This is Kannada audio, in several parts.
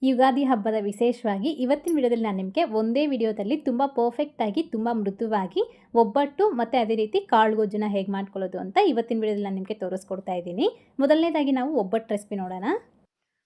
ಯುಗಾದಿ ಹಬ್ಬದ ವಿಶೇಷವಾಗಿ ಇವತ್ತಿನ ವಿಡಿಯೋದಲ್ಲಿ ನಾನು ನಿಮಗೆ ಒಂದೇ ವಿಡಿಯೋದಲ್ಲಿ ತುಂಬ ಪರ್ಫೆಕ್ಟಾಗಿ ತುಂಬ ಮೃದುವಾಗಿ ಒಬ್ಬಟ್ಟು ಮತ್ತು ಅದೇ ರೀತಿ ಕಾಳು ಗೊಜ್ಜನ್ನ ಹೇಗೆ ಮಾಡ್ಕೊಳ್ಳೋದು ಅಂತ ಇವತ್ತಿನ ವಿಡಿಯೋದಲ್ಲಿ ನಾನು ನಿಮಗೆ ತೋರಿಸ್ಕೊಡ್ತಾ ಇದ್ದೀನಿ. ಮೊದಲನೇದಾಗಿ ನಾವು ಒಬ್ಬಟ್ಟು ರೆಸಿಪಿ ನೋಡೋಣ.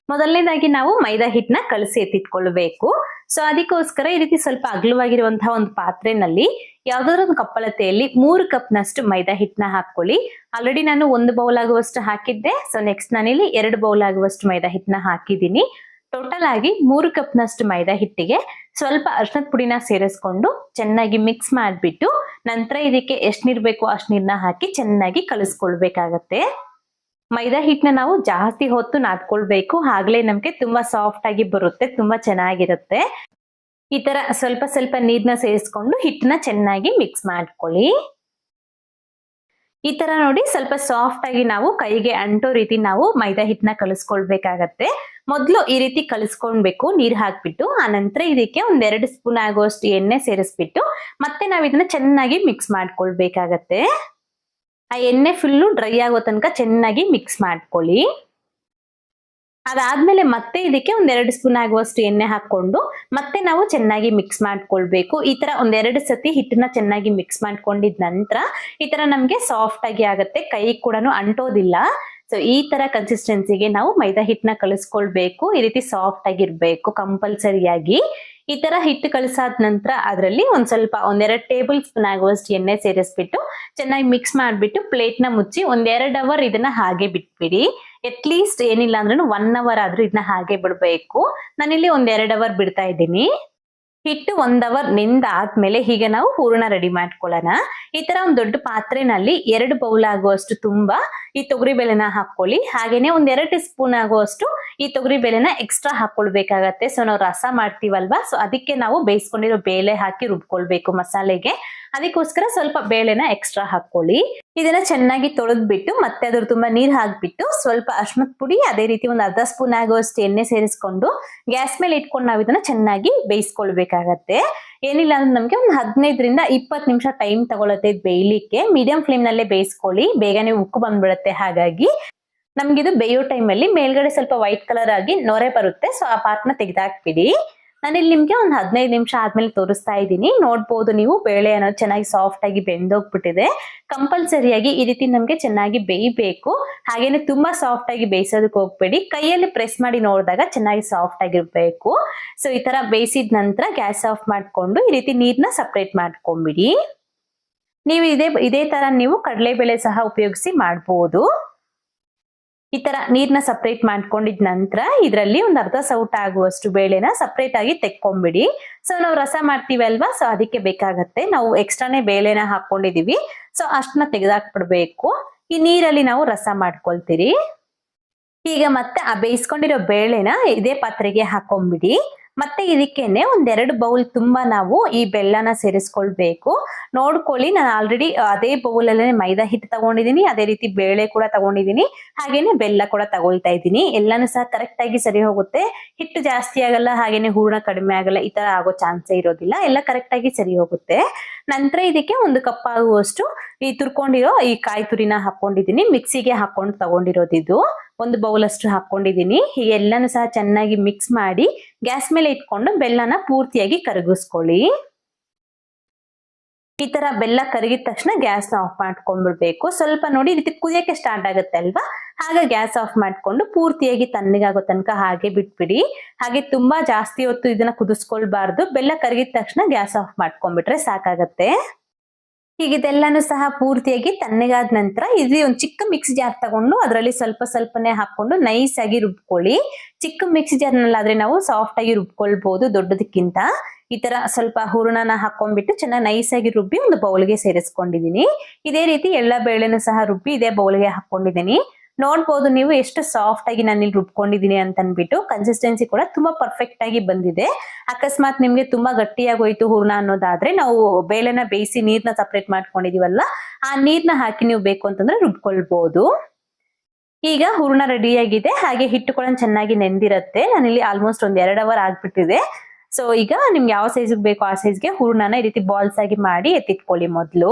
ಮೊದಲನೇದಾಗಿ ನಾವು ಮೈದಾ ಹಿಟ್ಟನ್ನ ಕಲಸಿ ಎತ್ತಿಟ್ಕೊಳ್ಬೇಕು. ಸೊ ಅದಕ್ಕೋಸ್ಕರ ಈ ರೀತಿ ಸ್ವಲ್ಪ ಅಗಲವಾಗಿರುವಂತಹ ಒಂದು ಪಾತ್ರೆನಲ್ಲಿ ಯಾವ್ದಾದ್ರು ಒಂದು ಕಪ್ಪಳತೆಯಲ್ಲಿ 3 ಕಪ್ನಷ್ಟು ಮೈದಾ ಹಿಟ್ಟನ್ನ ಹಾಕೊಳ್ಳಿ. ಆಲ್ರೆಡಿ ನಾನು 1 ಬೌಲ್ ಆಗುವಷ್ಟು ಹಾಕಿದ್ದೆ. ಸೊ ನೆಕ್ಸ್ಟ್ ನಾನಿಲ್ಲಿ 2 ಬೌಲ್ ಆಗುವಷ್ಟು ಮೈದಾ ಹಿಟ್ಟನ್ನ ಹಾಕಿದ್ದೀನಿ. ಟೋಟಲ್ ಆಗಿ 3 ಕಪ್ನಷ್ಟು ಮೈದಾ ಹಿಟ್ಟಿಗೆ ಸ್ವಲ್ಪ ಅರಿಶಿನದ ಪುಡಿನ ಸೇರಿಸ್ಕೊಂಡು ಚೆನ್ನಾಗಿ ಮಿಕ್ಸ್ ಮಾಡಿಬಿಟ್ಟು ನಂತರ ಇದಕ್ಕೆ ಎಷ್ಟು ನೀರು ಬೇಕೋ ಅಷ್ಟು ನೀರನ್ನ ಹಾಕಿ ಚೆನ್ನಾಗಿ ಕಲಿಸ್ಕೊಳ್ಬೇಕಾಗತ್ತೆ. ಮೈದಾ ಹಿಟ್ಟನ್ನ ನಾವು ಜಾಸ್ತಿ ಹೊತ್ತು ನಾದ್ಕೊಳ್ಬೇಕು, ಆಗ್ಲೇ ನಮ್ಗೆ ತುಂಬಾ ಸಾಫ್ಟ್ ಆಗಿ ಬರುತ್ತೆ, ತುಂಬಾ ಚೆನ್ನಾಗಿರುತ್ತೆ. ಈ ತರ ಸ್ವಲ್ಪ ಸ್ವಲ್ಪ ನೀರನ್ನ ಸೇರಿಸ್ಕೊಂಡು ಹಿಟ್ಟನ್ನ ಚೆನ್ನಾಗಿ ಮಿಕ್ಸ್ ಮಾಡ್ಕೊಳ್ಳಿ. ಈ ತರ ನೋಡಿ ಸ್ವಲ್ಪ ಸಾಫ್ಟ್ ಆಗಿ ನಾವು ಕೈಗೆ ಅಂಟೋ ರೀತಿ ನಾವು ಮೈದಾ ಹಿಟ್ಟನ್ನ ಕಲಿಸ್ಕೊಳ್ಬೇಕಾಗತ್ತೆ. ಮೊದಲು ಈ ರೀತಿ ಕಲಿಸ್ಕೊಳ್ಬೇಕು ನೀರ್ ಹಾಕ್ಬಿಟ್ಟು, ಆ ನಂತರ ಇದಕ್ಕೆ 1-2 ಸ್ಪೂನ್ ಆಗುವಷ್ಟು ಎಣ್ಣೆ ಸೇರಿಸ್ಬಿಟ್ಟು ಮತ್ತೆ ನಾವ್ ಇದನ್ನ ಚೆನ್ನಾಗಿ ಮಿಕ್ಸ್ ಮಾಡ್ಕೊಳ್ಬೇಕಾಗತ್ತೆ. ಆ ಎಣ್ಣೆ ಫುಲ್ಲು ಡ್ರೈ ಆಗೋ ತನಕ ಚೆನ್ನಾಗಿ ಮಿಕ್ಸ್ ಮಾಡ್ಕೊಳ್ಳಿ. ಅದಾದ್ಮೇಲೆ ಮತ್ತೆ ಇದಕ್ಕೆ 1-2 ಸ್ಪೂನ್ ಆಗುವಷ್ಟು ಎಣ್ಣೆ ಹಾಕೊಂಡು ಮತ್ತೆ ನಾವು ಚೆನ್ನಾಗಿ ಮಿಕ್ಸ್ ಮಾಡ್ಕೊಳ್ಬೇಕು. ಈ ತರ 1-2 ಸತಿ ಹಿಟ್ಟನ್ನ ಚೆನ್ನಾಗಿ ಮಿಕ್ಸ್ ಮಾಡ್ಕೊಂಡಿದ ನಂತರ ಈ ತರ ನಮ್ಗೆ ಸಾಫ್ಟ್ ಆಗಿ ಆಗತ್ತೆ, ಕೈ ಕೂಡ ಅಂಟೋದಿಲ್ಲ. ಸೊ ಈ ತರ ಕನ್ಸಿಸ್ಟೆನ್ಸಿಗೆ ನಾವು ಮೈದಾ ಹಿಟ್ಟನ್ನ ಕಲಿಸ್ಕೊಳ್ಬೇಕು. ಈ ರೀತಿ ಸಾಫ್ಟ್ ಆಗಿರ್ಬೇಕು ಕಂಪಲ್ಸರಿಯಾಗಿ. ಈ ತರ ಹಿಟ್ಟು ಕಲಸಾದ ನಂತರ ಅದರಲ್ಲಿ ಸ್ವಲ್ಪ 1-2 ಟೇಬಲ್ ಸ್ಪೂನ್ ಆಗುವಷ್ಟು ಎಣ್ಣೆ ಸೇರಿಸ್ಬಿಟ್ಟು ಚೆನ್ನಾಗಿ ಮಿಕ್ಸ್ ಮಾಡ್ಬಿಟ್ಟು ಪ್ಲೇಟ್ ನ ಮುಚ್ಚಿ 1-2 ಅವರ್ ಇದನ್ನ ಹಾಗೆ ಬಿಟ್ಬಿಡಿ. ಅಟ್ಲೀಸ್ಟ್ ಏನಿಲ್ಲ ಅಂದ್ರೂ 1 ಅವರ್ ಆದ್ರೂ ಇದನ್ನ ಹಾಗೆ ಬಿಡ್ಬೇಕು. ನಾನಿಲ್ಲಿ 1-2 ಅವರ್ ಬಿಡ್ತಾ ಇದ್ದೀನಿ. ಹಿಟ್ಟು 1 ಅವರ್ ನೆಂದಾದ್ಮೇಲೆ ಹೀಗೆ ನಾವು ಹೂರಣ ರೆಡಿ ಮಾಡ್ಕೊಳ್ಳೋಣ. ಈ ತರ ಒಂದು ದೊಡ್ಡ ಪಾತ್ರೆನಲ್ಲಿ 2 ಬೌಲ್ ಆಗುವಷ್ಟು ತುಂಬಾ ಈ ತೊಗರಿ ಬೇಳೆನ ಹಾಕೊಳ್ಳಿ. ಹಾಗೇನೆ 1-2 ಸ್ಪೂನ್ ಆಗುವಷ್ಟು ಈ ತೊಗರಿ ಬೇಳೆನ ಎಕ್ಸ್ಟ್ರಾ ಹಾಕೊಳ್ಬೇಕಾಗತ್ತೆ. ಸೊ ನಾವು ರಸ ಮಾಡ್ತೀವಲ್ವಾ, ಸೊ ಅದಕ್ಕೆ ನಾವು ಬೇಯಿಸ್ಕೊಂಡಿರೋ ಬೇಳೆ ಹಾಕಿ ರುಬ್ಕೊಳ್ಬೇಕು ಮಸಾಲೆಗೆ. ಅದಕ್ಕೋಸ್ಕರ ಸ್ವಲ್ಪ ಬೇಳೆನ ಎಕ್ಸ್ಟ್ರಾ ಹಾಕೊಳ್ಳಿ. ಇದನ್ನ ಚೆನ್ನಾಗಿ ತೊಳೆದ್ಬಿಟ್ಟು ಮತ್ತೆ ಅದ್ರ ತುಂಬಾ ನೀರ್ ಹಾಕ್ಬಿಟ್ಟು ಸ್ವಲ್ಪ ಅರಿಶಿನದ ಪುಡಿ ಅದೇ ರೀತಿ 1/2 ಸ್ಪೂನ್ ಆಗುವಷ್ಟು ಎಣ್ಣೆ ಸೇರಿಸ್ಕೊಂಡು ಗ್ಯಾಸ್ ಮೇಲೆ ಇಟ್ಕೊಂಡು ನಾವು ಇದನ್ನ ಚೆನ್ನಾಗಿ ಬೇಯಿಸ್ಕೊಳ್ಬೇಕಾಗತ್ತೆ. ಏನಿಲ್ಲ ಅಂದ್ರೆ ನಮ್ಗೆ 15ರಿಂದ 20 ನಿಮಿಷ ಟೈಮ್ ತಗೊಳತ್ತೆ ಬೇಯಲಿಕ್ಕೆ. ಮೀಡಿಯಂ ಫ್ಲೇಮ್ ನಲ್ಲೇ ಬೇಯಿಸ್ಕೊಳ್ಳಿ, ಬೇಗನೆ ಉಕ್ಕು ಬಂದ್ಬಿಡುತ್ತೆ. ಹಾಗಾಗಿ ನಮ್ಗಿದು ಬೇಯೋ ಟೈಮಲ್ಲಿ ಮೇಲ್ಗಡೆ ಸ್ವಲ್ಪ ವೈಟ್ ಕಲರ್ ಆಗಿ ನೊರೆ ಬರುತ್ತೆ. ಸೊ ಆ ಪಾರ್ಟ್ನ ತೆಗೆದಾಕ್ಬಿಡಿ. ನಾನಿಲ್ಲಿ ನಿಮ್ಗೆ 15 ನಿಮಿಷ ಆದ್ಮೇಲೆ ತೋರಿಸ್ತಾ ಇದ್ದೀನಿ. ನೋಡ್ಬೋದು ನೀವು ಬೇಳೆ ಅನ್ನೋದು ಚೆನ್ನಾಗಿ ಸಾಫ್ಟ್ ಆಗಿ ಬೆಂದೋಗ್ಬಿಟ್ಟಿದೆ. ಕಂಪಲ್ಸರಿಯಾಗಿ ಈ ರೀತಿ ನಮ್ಗೆ ಚೆನ್ನಾಗಿ ಬೇಯಬೇಕು. ಹಾಗೇನೆ ತುಂಬಾ ಸಾಫ್ಟ್ ಆಗಿ ಬೇಯಿಸೋದಕ್ಕೆ ಹೋಗ್ಬೇಡಿ, ಕೈಯಲ್ಲಿ ಪ್ರೆಸ್ ಮಾಡಿ ನೋಡಿದಾಗ ಚೆನ್ನಾಗಿ ಸಾಫ್ಟ್ ಆಗಿರ್ಬೇಕು. ಸೊ ಈ ತರ ಬೇಯಿಸಿದ ನಂತರ ಗ್ಯಾಸ್ ಆಫ್ ಮಾಡ್ಕೊಂಡು ಈ ರೀತಿ ನೀರ್ನ ಸಪ್ರೇಟ್ ಮಾಡ್ಕೊಂಡ್ಬಿಡಿ. ನೀವು ಇದೇ ತರ ನೀವು ಕಡಲೆಬೇಳೆ ಸಹ ಉಪಯೋಗಿಸಿ ಮಾಡ್ಬೋದು. ಈ ತರ ನೀರ್ನ ಸಪ್ರೇಟ್ ಮಾಡ್ಕೊಂಡಿದ ನಂತರ ಇದರಲ್ಲಿ 1/2 ಸೌಟ ಆಗುವಷ್ಟು ಬೇಳೆನ ಸಪ್ರೇಟ್ ಆಗಿ ತೆಕ್ಕೊಂಡ್ಬಿಡಿ. ಸೊ ನಾವು ರಸ ಮಾಡ್ತೀವಿ ಅಲ್ವಾ, ಸೊ ಅದಕ್ಕೆ ಬೇಕಾಗತ್ತೆ. ನಾವು ಎಕ್ಸ್ಟ್ರಾನೇ ಬೇಳೆನ ಹಾಕೊಂಡಿದೀವಿ, ಸೊ ಅಷ್ಟನ್ನ ತೆಗೆದಾಕ್ಬಿಡ್ಬೇಕು. ಈ ನೀರಲ್ಲಿ ನಾವು ರಸ ಮಾಡ್ಕೊಳ್ತೀರಿ. ಈಗ ಮತ್ತೆ ಆ ಬೇಯಿಸ್ಕೊಂಡಿರೋ ಬೇಳೆನ ಇದೇ ಪಾತ್ರೆಗೆ ಹಾಕೊಂಡ್ಬಿಡಿ. ಮತ್ತೆ ಇದಕ್ಕೇನೆ 1-2 ಬೌಲ್ ತುಂಬಾ ನಾವು ಈ ಬೆಲ್ಲನ ಸೇರಿಸ್ಕೊಳ್ಬೇಕು. ನೋಡ್ಕೊಳ್ಳಿ, ನಾನು ಆಲ್ರೆಡಿ ಅದೇ ಬೌಲ್ ಅಲ್ಲೇ ಮೈದಾ ಹಿಟ್ಟು ತಗೊಂಡಿದ್ದೀನಿ, ಅದೇ ರೀತಿ ಬೇಳೆ ಕೂಡ ತಗೊಂಡಿದ್ದೀನಿ, ಹಾಗೇನೆ ಬೆಲ್ಲ ಕೂಡ ತಗೊಳ್ತಾ ಇದ್ದೀನಿ. ಎಲ್ಲಾನು ಸಹ ಕರೆಕ್ಟ್ ಆಗಿ ಸರಿ ಹೋಗುತ್ತೆ. ಹಿಟ್ಟು ಜಾಸ್ತಿ ಆಗಲ್ಲ, ಹಾಗೇನೆ ಹೂರಣ ಕಡಿಮೆ ಆಗಲ್ಲ, ಈ ತರ ಆಗೋ ಚಾನ್ಸೇ ಇರೋದಿಲ್ಲ. ಎಲ್ಲ ಕರೆಕ್ಟ್ ಆಗಿ ಸರಿ ಹೋಗುತ್ತೆ. ನಂತರ ಇದಕ್ಕೆ 1 ಕಪ್ ಆಗುವಷ್ಟು ಈ ತುರ್ಕೊಂಡಿರೋ ಈ ಕಾಯಿ ತುರಿನ ಹಾಕೊಂಡಿದ್ದೀನಿ. ಮಿಕ್ಸಿಗೆ ಹಾಕೊಂಡು ತಗೊಂಡಿರೋದಿದು 1 ಬೌಲ್ ಅಷ್ಟು ಹಾಕೊಂಡಿದ್ದೀನಿ. ಹೀಗೆ ಎಲ್ಲಾನು ಸಹ ಚೆನ್ನಾಗಿ ಮಿಕ್ಸ್ ಮಾಡಿ ಗ್ಯಾಸ್ ಮೇಲೆ ಇಟ್ಕೊಂಡು ಬೆಲ್ಲನ ಪೂರ್ತಿಯಾಗಿ ಕರಗಿಸ್ಕೊಳ್ಳಿ. ಈ ತರ ಬೆಲ್ಲ ಕರಗಿದ ತಕ್ಷಣ ಗ್ಯಾಸ್ ಆಫ್ ಮಾಡ್ಕೊಂಡ್ಬಿಡ್ಬೇಕು. ಸ್ವಲ್ಪ ನೋಡಿ ಈ ರೀತಿ ಕುದಿಯಕ್ಕೆ ಸ್ಟಾರ್ಟ್ ಆಗುತ್ತೆ ಅಲ್ವಾ, ಆಗ ಗ್ಯಾಸ್ ಆಫ್ ಮಾಡ್ಕೊಂಡು ಪೂರ್ತಿಯಾಗಿ ತಣ್ಣಗಾಗೋ ತನಕ ಹಾಗೆ ಬಿಟ್ಬಿಡಿ. ಹಾಗೆ ತುಂಬಾ ಜಾಸ್ತಿ ಹೊತ್ತು ಇದನ್ನ ಕುದಿಸ್ಕೊಳ್ಬಾರ್ದು. ಬೆಲ್ಲ ಕರಗಿದ ತಕ್ಷಣ ಗ್ಯಾಸ್ ಆಫ್ ಮಾಡ್ಕೊಂಡ್ಬಿಟ್ರೆ ಸಾಕಾಗತ್ತೆ. ಹೀಗಿದೆಲ್ಲಾನು ಸಹ ಪೂರ್ತಿಯಾಗಿ ತಣ್ಣಗಾದ ನಂತರ ಇಲ್ಲಿ ಒಂದು ಚಿಕ್ಕ ಮಿಕ್ಸಿ ಜಾರ್ ತಗೊಂಡು ಅದರಲ್ಲಿ ಸ್ವಲ್ಪ ಸ್ವಲ್ಪನೇ ಹಾಕೊಂಡು ನೈಸ್ ಆಗಿ ರುಬ್ಕೊಳ್ಳಿ. ಚಿಕ್ಕ ಮಿಕ್ಸಿ ಜಾರ್ನಲ್ಲಾದ್ರೆ ನಾವು ಸಾಫ್ಟ್ ಆಗಿ ರುಬ್ಕೊಳ್ಬಹುದು ದೊಡ್ಡದಕ್ಕಿಂತ. ಈ ತರ ಸ್ವಲ್ಪ ಹೂರಣನ ಹಾಕೊಂಡ್ಬಿಟ್ಟು ಚೆನ್ನಾಗಿ ನೈಸ್ ಆಗಿ ರುಬ್ಬಿ ಒಂದು ಬೌಲ್ಗೆ ಸೇರಿಸ್ಕೊಂಡಿದೀನಿ. ಇದೇ ರೀತಿ ಎಲ್ಲ ಬೇಳೆನೂ ಸಹ ರುಬ್ಬಿ ಇದೇ ಬೌಲ್ಗೆ ಹಾಕೊಂಡಿದ್ದೀನಿ. ನೋಡ್ಬೋದು ನೀವು ಎಷ್ಟು ಸಾಫ್ಟ್ ಆಗಿ ನಾನು ಇಲ್ಲಿ ರುಬ್ಕೊಂಡಿದ್ದೀನಿ ಅಂತ ಅನ್ಬಿಟ್ಟು. ಕನ್ಸಿಸ್ಟೆನ್ಸಿ ಕೂಡ ತುಂಬಾ ಪರ್ಫೆಕ್ಟ್ ಆಗಿ ಬಂದಿದೆ. ಅಕಸ್ಮಾತ್ ನಿಮ್ಗೆ ತುಂಬಾ ಗಟ್ಟಿಯಾಗೋಯ್ತು ಹೂರ್ಣ ಅನ್ನೋದಾದ್ರೆ ನಾವು ಬೇಳೆನ ಬೇಯಿಸಿ ನೀರ್ನ ಸಪ್ರೇಟ್ ಮಾಡ್ಕೊಂಡಿದೀವಲ್ಲ, ಆ ನೀರ್ನ ಹಾಕಿ ನೀವು ಬೇಕು ಅಂತಂದ್ರೆ ರುಬ್ಕೊಳ್ಬಹುದು. ಈಗ ಹೂರ್ಣ ರೆಡಿ ಆಗಿದೆ. ಹಾಗೆ ಹಿಟ್ಟು ಕೂಡ ಚೆನ್ನಾಗಿ ನೆಂದಿರತ್ತೆ. ನಾನಿಲ್ಲಿ ಆಲ್ಮೋಸ್ಟ್ 1-2 ಅವರ್ ಆಗ್ಬಿಟ್ಟಿದೆ. ಸೊ ಈಗ ನಿಮ್ಗೆ ಯಾವ ಸೈಜ್ಗೆ ಬೇಕು ಆ ಸೈಜ್ಗೆ ಹೂರ್ಣನ ಈ ರೀತಿ ಬಾಲ್ಸ್ ಆಗಿ ಮಾಡಿ ಎತ್ತಿಟ್ಕೊಳ್ಳಿ. ಮೊದಲು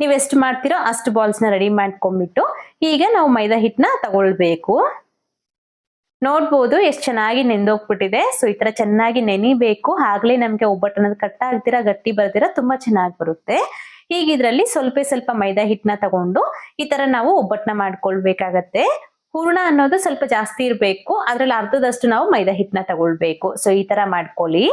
ನೀವು ಎಷ್ಟು ಮಾಡ್ತೀರೋ ಅಷ್ಟು ಬಾಲ್ಸ್ ನ ರೆಡಿ ಮಾಡ್ಕೊಂಡ್ಬಿಟ್ಟು ಈಗ ನಾವು ಮೈದಾ ಹಿಟ್ಟನ್ನ ತಗೊಳ್ಬೇಕು. ನೋಡ್ಬೋದು ಎಷ್ಟು ಚೆನ್ನಾಗಿ ನೆಂದೋಗ್ಬಿಟ್ಟಿದೆ. ಸೊ ಈ ತರ ಚೆನ್ನಾಗಿ ನೆನಿಬೇಕು, ಆಗ್ಲೇ ನಮ್ಗೆ ಒಬ್ಬಟ್ಟು ಅನ್ನೋದು ಕಟ್ಟ ಆಗ್ದಿರ ಗಟ್ಟಿ ಬರ್ದಿರ ತುಂಬಾ ಚೆನ್ನಾಗಿ ಬರುತ್ತೆ. ಈಗ ಇದ್ರಲ್ಲಿ ಸ್ವಲ್ಪ ಮೈದಾ ಹಿಟ್ಟನ್ನ ತಗೊಂಡು ಈ ತರ ನಾವು ಒಬ್ಬಟ್ಟನ್ನ ಮಾಡ್ಕೊಳ್ಬೇಕಾಗತ್ತೆ. ಹೂರ್ಣ ಅನ್ನೋದು ಸ್ವಲ್ಪ ಜಾಸ್ತಿ ಇರ್ಬೇಕು, ಅದ್ರಲ್ಲಿ ಅರ್ಧದಷ್ಟು ನಾವು ಮೈದಾ ಹಿಟ್ಟನ್ನ ತಗೊಳ್ಬೇಕು. ಸೊ ಈ ತರ ಮಾಡ್ಕೊಳ್ಳಿ.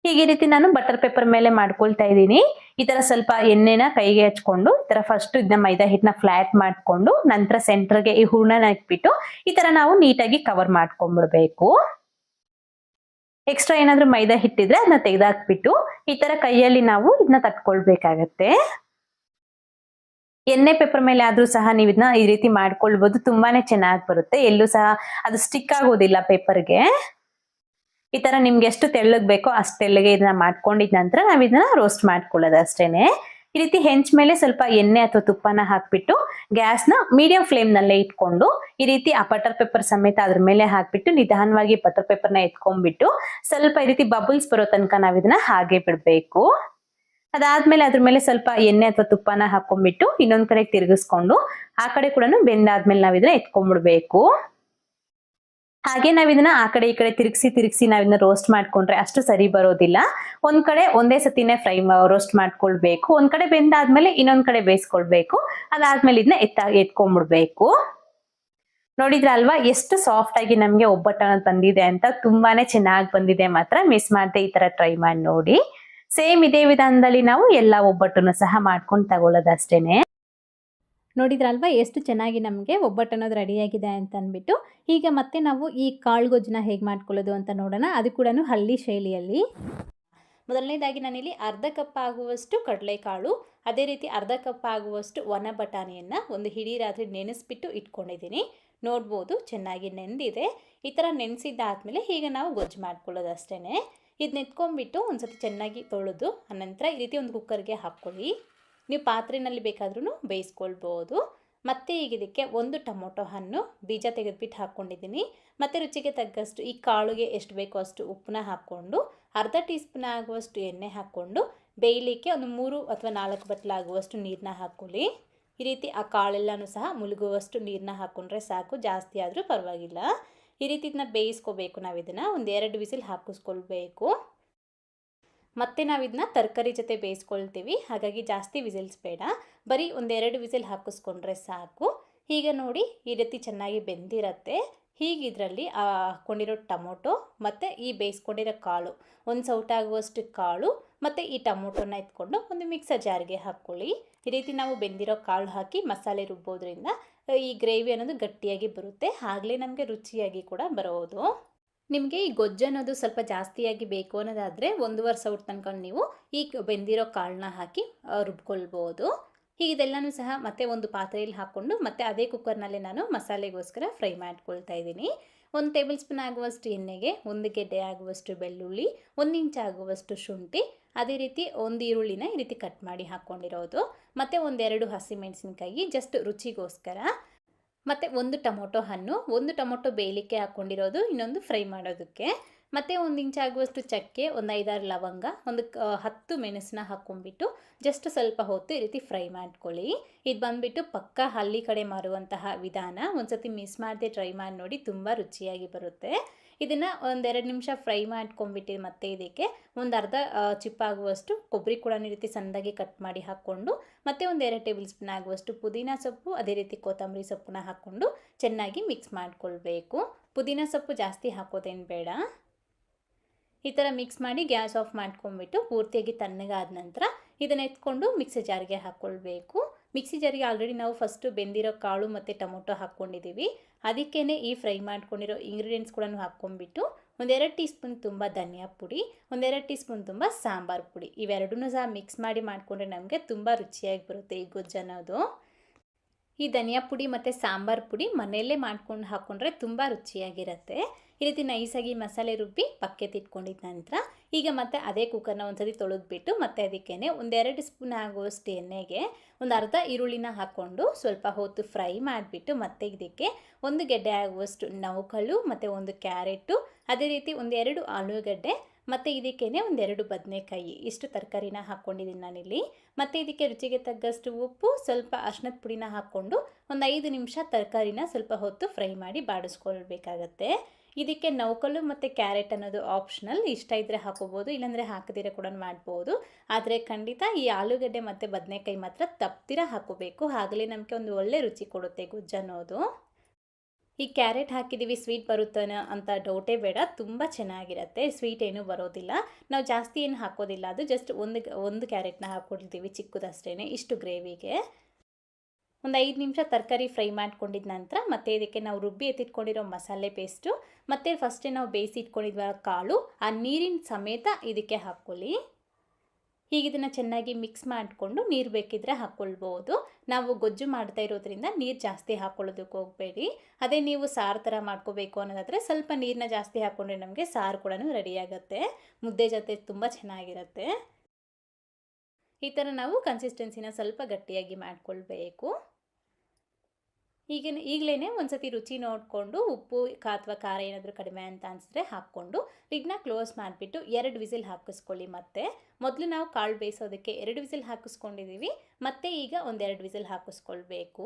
ಹೀಗೆ ರೀತಿ ನಾನು ಬಟರ್ ಪೇಪರ್ ಮೇಲೆ ಮಾಡ್ಕೊಳ್ತಾ ಇದ್ದೀನಿ. ಈ ತರ ಸ್ವಲ್ಪ ಎಣ್ಣೆನ ಕೈಗೆ ಹಚ್ಕೊಂಡು ಈ ತರ ಫಸ್ಟ್ ಇದನ್ನ ಮೈದಾ ಹಿಟ್ಟನ್ನ ಫ್ಲಾಟ್ ಮಾಡ್ಕೊಂಡು ನಂತರ ಸೆಂಟರ್ಗೆ ಈ ಹೂರ್ಣನ ಇಟ್ಬಿಟ್ಟು ಈ ತರ ನಾವು ನೀಟಾಗಿ ಕವರ್ ಮಾಡ್ಕೊಂಡ್ಬಿಡ್ಬೇಕು. ಎಕ್ಸ್ಟ್ರಾ ಏನಾದ್ರೂ ಮೈದಾ ಹಿಟ್ಟಿದ್ರೆ ಅದನ್ನ ತೆಗೆದಾಕ್ಬಿಟ್ಟು ಈ ತರ ಕೈಯಲ್ಲಿ ನಾವು ಇದನ್ನ ತಟ್ಕೊಳ್ಬೇಕಾಗತ್ತೆ. ಎಣ್ಣೆ ಪೇಪರ್ ಮೇಲೆ ಆದ್ರೂ ಸಹ ನೀವು ಇದನ್ನ ಈ ರೀತಿ ಮಾಡ್ಕೊಳ್ಬಹುದು, ತುಂಬಾನೇ ಚೆನ್ನಾಗಿ ಬರುತ್ತೆ. ಎಲ್ಲೂ ಸಹ ಅದು ಸ್ಟಿಕ್ ಆಗೋದಿಲ್ಲ ಪೇಪರ್ಗೆ. ಈ ತರ ನಿಮ್ಗೆ ಎಷ್ಟು ತೆಳ್ಳಗ್ ಬೇಕೋ ಅಷ್ಟು ತೆಳ್ಳಗೆ ಇದನ್ನ ಮಾಡ್ಕೊಂಡಿದ ನಂತರ ನಾವ್ ಇದನ್ನ ರೋಸ್ಟ್ ಮಾಡ್ಕೊಳ್ಳೋದು ಅಷ್ಟೇನೆ. ಈ ರೀತಿ ಹೆಂಚ್ ಮೇಲೆ ಸ್ವಲ್ಪ ಎಣ್ಣೆ ಅಥವಾ ತುಪ್ಪನ ಹಾಕ್ಬಿಟ್ಟು ಗ್ಯಾಸ್ನ ಮೀಡಿಯಂ ಫ್ಲೇಮ್ ನಲ್ಲೇ ಇಟ್ಕೊಂಡು ಈ ರೀತಿ ಆ ಬಟರ್ ಪೇಪರ್ ಸಮೇತ ಅದ್ರ ಮೇಲೆ ಹಾಕ್ಬಿಟ್ಟು ನಿಧಾನವಾಗಿ ಬಟರ್ ಪೇಪರ್ನ ಎತ್ಕೊಂಡ್ಬಿಟ್ಟು ಸ್ವಲ್ಪ ಈ ರೀತಿ ಬಬಲ್ಸ್ ಬರೋ ತನಕ ನಾವ್ ಇದನ್ನ ಹಾಗೆ ಬಿಡ್ಬೇಕು. ಅದಾದ್ಮೇಲೆ ಅದ್ರ ಮೇಲೆ ಸ್ವಲ್ಪ ಎಣ್ಣೆ ಅಥವಾ ತುಪ್ಪನ ಹಾಕೊಂಡ್ಬಿಟ್ಟು ಇನ್ನೊಂದ್ ಕಡೆ ತಿರುಗಿಸ್ಕೊಂಡು ಆ ಕಡೆ ಕೂಡ ಬೆಂದಾದ್ಮೇಲೆ ನಾವ್ ಇದನ್ನ ಎತ್ಕೊಂಡ್ಬಿಡ್ಬೇಕು. ಹಾಗೆ ನಾವ್ ಇದನ್ನ ಆ ಕಡೆ ಈ ಕಡೆ ತಿರುಗಿಸಿ ನಾವ್ ಇದನ್ನ ರೋಸ್ಟ್ ಮಾಡ್ಕೊಂಡ್ರೆ ಅಷ್ಟು ಸರಿ ಬರೋದಿಲ್ಲ. ಒಂದ್ ಕಡೆ ಒಂದೇ ಸತಿನೇ ರೋಸ್ಟ್ ಮಾಡ್ಕೊಳ್ಬೇಕು, ಒಂದ್ ಕಡೆ ಬೆಂದಾದ್ಮೇಲೆ ಇನ್ನೊಂದ್ ಕಡೆ ಬೇಯಿಸ್ಕೊಳ್ಬೇಕು. ಅದಾದ್ಮೇಲೆ ಇದನ್ನ ಎತ್ಕೊಂಡ್ಬಿಡ್ಬೇಕು. ನೋಡಿದ್ರ ಅಲ್ವಾ ಎಷ್ಟು ಸಾಫ್ಟ್ ಆಗಿ ನಮ್ಗೆ ಒಬ್ಬಟ್ಟು ಬಂದಿದೆ ಅಂತ. ತುಂಬಾನೇ ಚೆನ್ನಾಗಿ ಬಂದಿದೆ, ಮಾತ್ರ ಮಿಸ್ ಮಾಡದೆ ಈ ತರ ಟ್ರೈ ಮಾಡಿ ನೋಡಿ. ಸೇಮ್ ಇದೇ ವಿಧಾನದಲ್ಲಿ ನಾವು ಎಲ್ಲಾ ಒಬ್ಬಟ್ಟನ್ನು ಸಹ ಮಾಡ್ಕೊಂಡು ತಗೊಳ್ಳೋದಷ್ಟೇನೆ. ನೋಡಿದ್ರಲ್ವಾ ಎಷ್ಟು ಚೆನ್ನಾಗಿ ನಮಗೆ ಒಬ್ಬಟ್ಟು ಅನ್ನೋದು ರೆಡಿಯಾಗಿದೆ ಅಂತ ಅಂದ್ಬಿಟ್ಟು. ಈಗ ಮತ್ತೆ ನಾವು ಈ ಕಾಳು ಗೊಜ್ಜನ್ನ ಹೇಗೆ ಮಾಡ್ಕೊಳ್ಳೋದು ಅಂತ ನೋಡೋಣ, ಅದು ಕೂಡ ಹಳ್ಳಿ ಶೈಲಿಯಲ್ಲಿ. ಮೊದಲನೇದಾಗಿ ನಾನಿಲ್ಲಿ ಅರ್ಧ ಕಪ್ ಆಗುವಷ್ಟು ಕಡಲೆಕಾಳು, ಅದೇ ರೀತಿ ಅರ್ಧ ಕಪ್ ಆಗುವಷ್ಟು ಒಣ ಬಟಾಣಿಯನ್ನು ಒಂದು ಇಡೀ ರಾತ್ರಿ ನೆನೆಸ್ಬಿಟ್ಟು ಇಟ್ಕೊಂಡಿದ್ದೀನಿ. ನೋಡ್ಬೋದು ಚೆನ್ನಾಗಿ ನೆಂದಿದೆ. ಈ ಥರ ನೆನೆಸಿದ್ದಾದಮೇಲೆ ಈಗ ನಾವು ಗೊಜ್ಜು ಮಾಡ್ಕೊಳ್ಳೋದು ಅಷ್ಟೇ. ಇದನ್ನ ಎತ್ಕೊಂಡ್ಬಿಟ್ಟು ಒಂದು ಸತಿ ಚೆನ್ನಾಗಿ ತೊಳೆದು ಆನಂತರ ಈ ರೀತಿ ಒಂದು ಕುಕ್ಕರ್ಗೆ ಹಾಕ್ಕೊಳ್ಳಿ. ನೀವು ಪಾತ್ರೆಯಲ್ಲಿ ಬೇಕಾದ್ರೂ ಬೇಯಿಸ್ಕೊಳ್ಬೋದು. ಮತ್ತು ಈಗ ಇದಕ್ಕೆ ಒಂದು ಟೊಮೊಟೊ ಹಣ್ಣು ಬೀಜ ತೆಗೆದುಬಿಟ್ಟು ಹಾಕ್ಕೊಂಡಿದ್ದೀನಿ. ಮತ್ತು ರುಚಿಗೆ ತಕ್ಕಷ್ಟು ಈ ಕಾಳುಗೆ ಎಷ್ಟು ಬೇಕೋ ಅಷ್ಟು ಉಪ್ಪನ್ನ ಹಾಕ್ಕೊಂಡು ಅರ್ಧ ಟೀ ಸ್ಪೂನ್ ಆಗುವಷ್ಟು ಎಣ್ಣೆ ಹಾಕ್ಕೊಂಡು ಬೇಯಲಿಕ್ಕೆ ಒಂದು 3 ಅಥವಾ 4 ಬಟ್ಲಾಗುವಷ್ಟು ನೀರನ್ನ ಹಾಕ್ಕೊಳ್ಳಿ. ಈ ರೀತಿ ಆ ಕಾಳೆಲ್ಲನೂ ಸಹ ಮುಳುಗುವಷ್ಟು ನೀರನ್ನ ಹಾಕ್ಕೊಂಡ್ರೆ ಸಾಕು, ಜಾಸ್ತಿ ಆದರೂ ಪರವಾಗಿಲ್ಲ. ಈ ರೀತಿ ಇದನ್ನ ಬೇಯಿಸ್ಕೋಬೇಕು. ನಾವು ಇದನ್ನು ಒಂದು 2 ವಿಸಿಲ್ ಹಾಕಿಸ್ಕೊಳ್ಬೇಕು. ಮತ್ತು ನಾವು ಇದನ್ನ ತರಕಾರಿ ಜೊತೆ ಬೇಯಿಸ್ಕೊಳ್ತೀವಿ, ಹಾಗಾಗಿ ಜಾಸ್ತಿ ವಿಸಿಲ್ಸ್ ಬೇಡ, ಬರೀ ಒಂದು 2 ವಿಸಿಲ್ ಹಾಕಿಸ್ಕೊಂಡ್ರೆ ಸಾಕು. ಈಗ ನೋಡಿ ಈ ರೀತಿ ಚೆನ್ನಾಗಿ ಬೆಂದಿರತ್ತೆ. ಹೀಗೆ ಇದರಲ್ಲಿ ಹಾಕ್ಕೊಂಡಿರೋ ಟೊಮೊಟೊ ಮತ್ತು ಈ ಬೇಯಿಸ್ಕೊಂಡಿರೋ ಕಾಳು, ಒಂದು ಸೌಟ ಆಗುವಷ್ಟು ಕಾಳು ಮತ್ತು ಈ ಟೊಮೊಟೊನ ಎತ್ಕೊಂಡು ಒಂದು ಮಿಕ್ಸರ್ ಜಾರ್ಗೆ ಹಾಕ್ಕೊಳ್ಳಿ. ಈ ರೀತಿ ನಾವು ಬೆಂದಿರೋ ಕಾಳು ಹಾಕಿ ಮಸಾಲೆ ರುಬ್ಬೋದ್ರಿಂದ ಈ ಗ್ರೇವಿ ಅನ್ನೋದು ಗಟ್ಟಿಯಾಗಿ ಬರುತ್ತೆ, ಆಗಲೇ ನಮಗೆ ರುಚಿಯಾಗಿ ಕೂಡ ಬರೋದು. ನಿಮಗೆ ಈ ಗೊಜ್ಜು ಅನ್ನೋದು ಸ್ವಲ್ಪ ಜಾಸ್ತಿಯಾಗಿ ಬೇಕು ಅನ್ನೋದಾದರೆ 1.5 ಸೌಟ್ ತನಕ ನೀವು ಈ ಬೆಂದಿರೋ ಕಾಳನ್ನ ಹಾಕಿ ರುಬ್ಕೊಳ್ಬೋದು. ಹೀಗೆ ಇದೆಲ್ಲನೂ ಸಹ ಮತ್ತೆ ಒಂದು ಪಾತ್ರೆಯಲ್ಲಿ ಹಾಕ್ಕೊಂಡು ಮತ್ತೆ ಅದೇ ಕುಕ್ಕರ್ನಲ್ಲೇ ನಾನು ಮಸಾಲೆಗೋಸ್ಕರ ಫ್ರೈ ಮಾಡ್ಕೊಳ್ತಾ ಇದ್ದೀನಿ. 1 ಟೇಬಲ್ ಸ್ಪೂನ್ ಆಗುವಷ್ಟು ಎಣ್ಣೆಗೆ 1 ಗೆಡ್ಡೆ ಆಗುವಷ್ಟು ಬೆಳ್ಳುಳ್ಳಿ, 1 ಇಂಚ್ ಆಗುವಷ್ಟು ಶುಂಠಿ, ಅದೇ ರೀತಿ 1 ಈರುಳ್ಳಿನ ಈ ರೀತಿ ಕಟ್ ಮಾಡಿ ಹಾಕ್ಕೊಂಡಿರೋದು, ಮತ್ತು 1-2 ಹಸಿಮೆಣಸಿನ್ಕಾಯಿ ಜಸ್ಟ್ ರುಚಿಗೋಸ್ಕರ, ಮತ್ತು 1 ಟೊಮೊಟೊ ಹಣ್ಣು, 1 ಟೊಮೊಟೊ ಬೇಯಲಿಕ್ಕೆ ಹಾಕ್ಕೊಂಡಿರೋದು, ಇನ್ನೊಂದು ಫ್ರೈ ಮಾಡೋದಕ್ಕೆ, ಮತ್ತು 1 ಇಂಚ್ ಆಗುವಷ್ಟು ಚಕ್ಕೆ, ಒಂದು 5-6 ಲವಂಗ, ಒಂದು 10 ಮೆಣಸನ್ನ ಹಾಕ್ಕೊಂಡ್ಬಿಟ್ಟು ಜಸ್ಟ್ ಸ್ವಲ್ಪ ಹೊತ್ತು ಈ ರೀತಿ ಫ್ರೈ ಮಾಡ್ಕೊಳ್ಳಿ. ಇದು ಬಂದುಬಿಟ್ಟು ಪಕ್ಕ ಹಳ್ಳಿ ಕಡೆ ಮಾರುವಂತಹ ವಿಧಾನ. ಒಂದು ಸತಿ ಮಿಸ್ ಮಾಡದೆ ಟ್ರೈ ಮಾಡಿ ನೋಡಿ, ತುಂಬ ರುಚಿಯಾಗಿ ಬರುತ್ತೆ. ಇದನ್ನು 1-2 ನಿಮಿಷ ಫ್ರೈ ಮಾಡ್ಕೊಂಡ್ಬಿಟ್ಟು ಮತ್ತೆ ಇದಕ್ಕೆ ಒಂದು ಅರ್ಧ ಚಿಪ್ಪಾಗುವಷ್ಟು ಕೊಬ್ಬರಿ ಕೂಡ ಈ ರೀತಿ ಸಣ್ಣದಾಗಿ ಕಟ್ ಮಾಡಿ ಹಾಕ್ಕೊಂಡು, ಮತ್ತು 1-2 ಟೇಬಲ್ ಸ್ಪೂನ್ ಆಗುವಷ್ಟು ಪುದೀನ ಸೊಪ್ಪು, ಅದೇ ರೀತಿ ಕೊತ್ತಂಬರಿ ಸೊಪ್ಪನ್ನ ಹಾಕ್ಕೊಂಡು ಚೆನ್ನಾಗಿ ಮಿಕ್ಸ್ ಮಾಡ್ಕೊಳ್ಬೇಕು. ಪುದೀನ ಸೊಪ್ಪು ಜಾಸ್ತಿ ಹಾಕೋದೇನು ಬೇಡ. ಈ ಥರ ಮಿಕ್ಸ್ ಮಾಡಿ ಗ್ಯಾಸ್ ಆಫ್ ಮಾಡ್ಕೊಂಡ್ಬಿಟ್ಟು ಪೂರ್ತಿಯಾಗಿ ತಣ್ಣಗಾದ ನಂತರ ಇದನ್ನು ಎತ್ಕೊಂಡು ಮಿಕ್ಸಿ ಜಾರ್ಗೆ ಹಾಕ್ಕೊಳ್ಬೇಕು. ಮಿಕ್ಸಿ ಜಾರಿಗೆ ಆಲ್ರೆಡಿ ನಾವು ಫಸ್ಟು ಬೆಂದಿರೋ ಕಾಳು ಮತ್ತು ಟೊಮೊಟೊ ಹಾಕ್ಕೊಂಡಿದ್ದೀವಿ, ಅದಕ್ಕೇ ಈ ಫ್ರೈ ಮಾಡ್ಕೊಂಡಿರೋ ಇಂಗ್ರೀಡಿಯೆಂಟ್ಸ್ ಕೂಡ ಹಾಕ್ಕೊಂಡ್ಬಿಟ್ಟು 1-2 ಟೀ ಸ್ಪೂನ್ ತುಂಬ ಧನಿಯಾ ಪುಡಿ, 1-2 ಟೀ ಸ್ಪೂನ್ ತುಂಬ ಸಾಂಬಾರು ಪುಡಿ, ಇವೆರಡನ್ನೂ ಸಹ ಮಿಕ್ಸ್ ಮಾಡಿ ಮಾಡಿಕೊಂಡ್ರೆ ನಮಗೆ ತುಂಬ ರುಚಿಯಾಗಿ ಬರುತ್ತೆ ಈ ಗೊಜ್ಜು ಅನ್ನೋದು. ಈ ಧನಿಯಾ ಪುಡಿ ಮತ್ತು ಸಾಂಬಾರು ಪುಡಿ ಮನೆಯಲ್ಲೇ ಮಾಡ್ಕೊಂಡು ಹಾಕ್ಕೊಂಡ್ರೆ ತುಂಬ ರುಚಿಯಾಗಿರುತ್ತೆ. ಈ ರೀತಿ ನೈಸಾಗಿ ಮಸಾಲೆ ರುಬ್ಬಿ ಪಕ್ಕಕ್ಕೆ ಇಟ್ಕೊಂಡಿದ್ದ ನಂತರ ಈಗ ಮತ್ತೆ ಅದೇ ಕುಕ್ಕರ್ನ ಒಂದ್ಸತಿ ತೊಳೆದ್ಬಿಟ್ಟು ಮತ್ತೆ ಅದಕ್ಕೇ 1-2 ಸ್ಪೂನ್ ಆಗುವಷ್ಟು ಎಣ್ಣೆಗೆ ಒಂದು ಅರ್ಧ ಈರುಳ್ಳಿನ ಹಾಕ್ಕೊಂಡು ಸ್ವಲ್ಪ ಹೊತ್ತು ಫ್ರೈ ಮಾಡಿಬಿಟ್ಟು ಮತ್ತೆ ಇದಕ್ಕೆ 1 ಗೆಡ್ಡೆ ಆಗುವಷ್ಟು ನೌಕಲು ಮತ್ತು 1 ಕ್ಯಾರೆಟು, ಅದೇ ರೀತಿ 1-2 ಆಲೂಗಡ್ಡೆ ಮತ್ತು ಇದಕ್ಕೇ ಒಂದೆರಡು ಬದನೆಕಾಯಿ ಇಷ್ಟು ತರಕಾರಿನ ಹಾಕ್ಕೊಂಡಿದ್ದೀನಿ ನಾನಿಲ್ಲಿ. ಮತ್ತು ಇದಕ್ಕೆ ರುಚಿಗೆ ತగ్గಷ್ಟು ಉಪ್ಪು, ಸ್ವಲ್ಪ ಅರ್ಶಿನದ ಪುಡಿನ ಹಾಕ್ಕೊಂಡು ಒಂದು 5 ನಿಮಿಷ ತರಕಾರಿನ ಸ್ವಲ್ಪ ಹೊತ್ತು ಫ್ರೈ ಮಾಡಿ ಬಾಡಿಸ್ಕೊಳ್ಬೇಕಾಗತ್ತೆ. ಇದಕ್ಕೆ ನೌಕಲು ಮತ್ತು ಕ್ಯಾರೆಟ್ ಅನ್ನೋದು ಆಪ್ಷನಲ್, ಇಷ್ಟ ಇದ್ದರೆ ಹಾಕೋಬೋದು, ಇಲ್ಲಾಂದರೆ ಹಾಕದಿರ ಕೂಡ ಮಾಡ್ಬೋದು. ಆದರೆ ಖಂಡಿತ ಈ ಆಲೂಗಡ್ಡೆ ಮತ್ತು ಬದನೆಕಾಯಿ ಮಾತ್ರ ತಪ್ಪದಿರ ಹಾಕೋಬೇಕು, ಆಗಲೇ ನಮಗೆ ಒಂದು ಒಳ್ಳೆ ರುಚಿ ಕೊಡುತ್ತೆ ಗೊಜ್ಜು ಅನ್ನೋದು. ಈ ಕ್ಯಾರೆಟ್ ಹಾಕಿದ್ದೀವಿ ಸ್ವೀಟ್ ಬರುತ್ತಾನೆ ಅಂತ ಡೌಟೇ ಬೇಡ, ತುಂಬ ಚೆನ್ನಾಗಿರುತ್ತೆ, ಸ್ವೀಟ್ ಏನೂ ಬರೋದಿಲ್ಲ. ನಾವು ಜಾಸ್ತಿ ಏನು ಹಾಕೋದಿಲ್ಲ, ಅದು ಜಸ್ಟ್ ಒಂದು ಕ್ಯಾರೆಟ್ನ ಹಾಕ್ಕೊಳ್ತೀವಿ ಚಿಕ್ಕದಷ್ಟೇ ಇಷ್ಟು ಗ್ರೇವಿಗೆ. ಒಂದು 5 ನಿಮಿಷ ತರಕಾರಿ ಫ್ರೈ ಮಾಡ್ಕೊಂಡಿದ್ದ ನಂತರ ಮತ್ತೆ ಇದಕ್ಕೆ ನಾವು ರುಬ್ಬಿ ಎತ್ತಿಟ್ಕೊಂಡಿರೋ ಮಸಾಲೆ ಪೇಸ್ಟು ಮತ್ತು ಫಸ್ಟೇ ನಾವು ಬೇಯಿಸಿ ಇಟ್ಕೊಂಡಿದ್ವ ಕಾಳು, ಆ ನೀರಿನ ಸಮೇತ ಇದಕ್ಕೆ ಹಾಕ್ಕೊಳ್ಳಿ. ಹೀಗೆ ಇದನ್ನು ಚೆನ್ನಾಗಿ ಮಿಕ್ಸ್ ಮಾಡಿಕೊಂಡು ನೀರು ಬೇಕಿದ್ದರೆ ಹಾಕ್ಕೊಳ್ಬೋದು. ನಾವು ಗೊಜ್ಜು ಮಾಡ್ತಾ ಇರೋದ್ರಿಂದ ನೀರು ಜಾಸ್ತಿ ಹಾಕ್ಕೊಳ್ಳೋದಕ್ಕೆ ಹೋಗಬೇಡಿ. ಅದೇ ನೀವು ಸಾರು ಥರ ಮಾಡ್ಕೋಬೇಕು ಅನ್ನೋದಾದರೆ ಸ್ವಲ್ಪ ನೀರನ್ನ ಜಾಸ್ತಿ ಹಾಕ್ಕೊಂಡ್ರೆ ನಮಗೆ ಸಾರು ಕೂಡ ರೆಡಿಯಾಗುತ್ತೆ, ಮುದ್ದೆ ಜೊತೆ ತುಂಬ ಚೆನ್ನಾಗಿರುತ್ತೆ. ಈ ಥರ ನಾವು ಕನ್ಸಿಸ್ಟೆನ್ಸಿನ ಸ್ವಲ್ಪ ಗಟ್ಟಿಯಾಗಿ ಮಾಡ್ಕೊಳ್ಬೇಕು. ಈಗಲೇ ಒಂದು ಸತಿ ರುಚಿ ನೋಡಿಕೊಂಡು ಉಪ್ಪು ಅಥವಾ ಖಾರ ಏನಾದರೂ ಕಡಿಮೆ ಅಂತ ಅನಿಸಿದ್ರೆ ಹಾಕ್ಕೊಂಡು ಲಿಡ್ನ ಕ್ಲೋಸ್ ಮಾಡಿಬಿಟ್ಟು 2 ವಿಸಿಲ್ ಹಾಕಿಸ್ಕೊಳ್ಳಿ. ಮತ್ತು ಮೊದಲು ನಾವು ಕಾಳು ಬೇಯಿಸೋದಕ್ಕೆ 2 ವಿಸಿಲ್ ಹಾಕಿಸ್ಕೊಂಡಿದ್ದೀವಿ, ಮತ್ತು ಈಗ 1-2 ವಿಸಿಲ್ ಹಾಕಿಸ್ಕೊಳ್ಬೇಕು.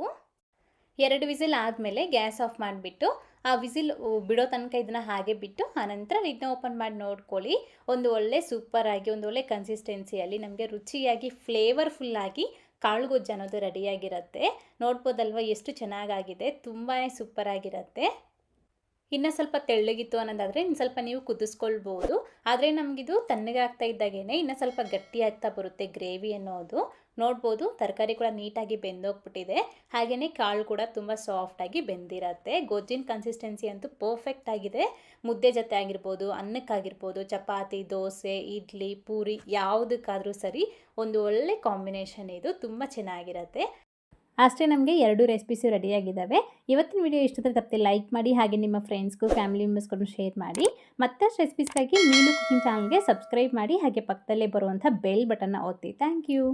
2 ವಿಸಿಲ್ ಆದಮೇಲೆ ಗ್ಯಾಸ್ ಆಫ್ ಮಾಡಿಬಿಟ್ಟು ಆ ವಿಸಿಲ್ ಬಿಡೋ ತನಕ ಇದನ್ನು ಹಾಗೆ ಬಿಟ್ಟು ಆನಂತರ ಲಿಡ್ನ ಓಪನ್ ಮಾಡಿ ನೋಡ್ಕೊಳ್ಳಿ. ಒಂದು ಒಳ್ಳೆ ಸೂಪರಾಗಿ ಒಂದು ಒಳ್ಳೆ ಕನ್ಸಿಸ್ಟೆನ್ಸಿಯಲ್ಲಿ ನಮಗೆ ರುಚಿಯಾಗಿ ಫ್ಲೇವರ್ಫುಲ್ಲಾಗಿ ಕಾಳು ಗೊಜ್ಜು ಅನ್ನೋದು ರೆಡಿಯಾಗಿರುತ್ತೆ. ನೋಡ್ಬೋದಲ್ವ ಎಷ್ಟು ಚೆನ್ನಾಗಾಗಿದೆ, ತುಂಬಾ ಸೂಪರಾಗಿರುತ್ತೆ. ಇನ್ನು ಸ್ವಲ್ಪ ತೆಳ್ಳಗಿತ್ತು ಅನ್ನೋದಾದರೆ ಇನ್ನು ಸ್ವಲ್ಪ ನೀವು ಕುದಿಸ್ಕೊಳ್ಬೋದು. ಆದರೆ ನಮಗಿದು ತಣ್ಣಗಾಗ್ತಾ ಇದ್ದಾಗೇ ಇನ್ನು ಸ್ವಲ್ಪ ಗಟ್ಟಿಯಾಗ್ತಾ ಬರುತ್ತೆ ಗ್ರೇವಿ ಅನ್ನೋದು. ನೋಡ್ಬೋದು ತರಕಾರಿ ಕೂಡ ನೀಟಾಗಿ ಬೆಂದೋಗ್ಬಿಟ್ಟಿದೆ, ಹಾಗೆಯೇ ಕಾಳು ಕೂಡ ತುಂಬ ಸಾಫ್ಟಾಗಿ ಬೆಂದಿರತ್ತೆ. ಗೊಜ್ಜಿನ ಕನ್ಸಿಸ್ಟೆನ್ಸಿ ಅಂತೂ ಪರ್ಫೆಕ್ಟ್ ಆಗಿದೆ. ಮುದ್ದೆ ಜೊತೆ ಆಗಿರ್ಬೋದು, ಅನ್ನಕ್ಕಾಗಿರ್ಬೋದು, ಚಪಾತಿ, ದೋಸೆ, ಇಡ್ಲಿ, ಪೂರಿ ಯಾವುದಕ್ಕಾದರೂ ಸರಿ ಒಂದು ಒಳ್ಳೆ ಕಾಂಬಿನೇಷನ್ ಇದು, ತುಂಬ ಚೆನ್ನಾಗಿರುತ್ತೆ. ಅಷ್ಟೇ, ನಮಗೆ 2 ರೆಸಿಪೀಸು ರೆಡಿಯಾಗಿದ್ದಾವೆ. ಇವತ್ತಿನ ವಿಡಿಯೋ ಇಷ್ಟ ಆದರೆ ತಪ್ಪದೆ ಲೈಕ್ ಮಾಡಿ, ಹಾಗೆ ನಿಮ್ಮ ಫ್ರೆಂಡ್ಸ್ಗೂ ಫ್ಯಾಮಿಲಿ ಮೆಂಬರ್ಸ್ಗೂ ಶೇರ್ ಮಾಡಿ. ಮತ್ತಷ್ಟು ರೆಸಿಪೀಸ್ಗಾಗಿ ಮೀನು ಕುಕಿಂಗ್ ಚಾನಲ್ಗೆ ಸಬ್ಸ್ಕ್ರೈಬ್ ಮಾಡಿ, ಹಾಗೆ ಪಕ್ಕದಲ್ಲೇ ಬರುವಂಥ ಬೆಲ್ ಬಟನ್ನ ಒತ್ತಿ. Thank you.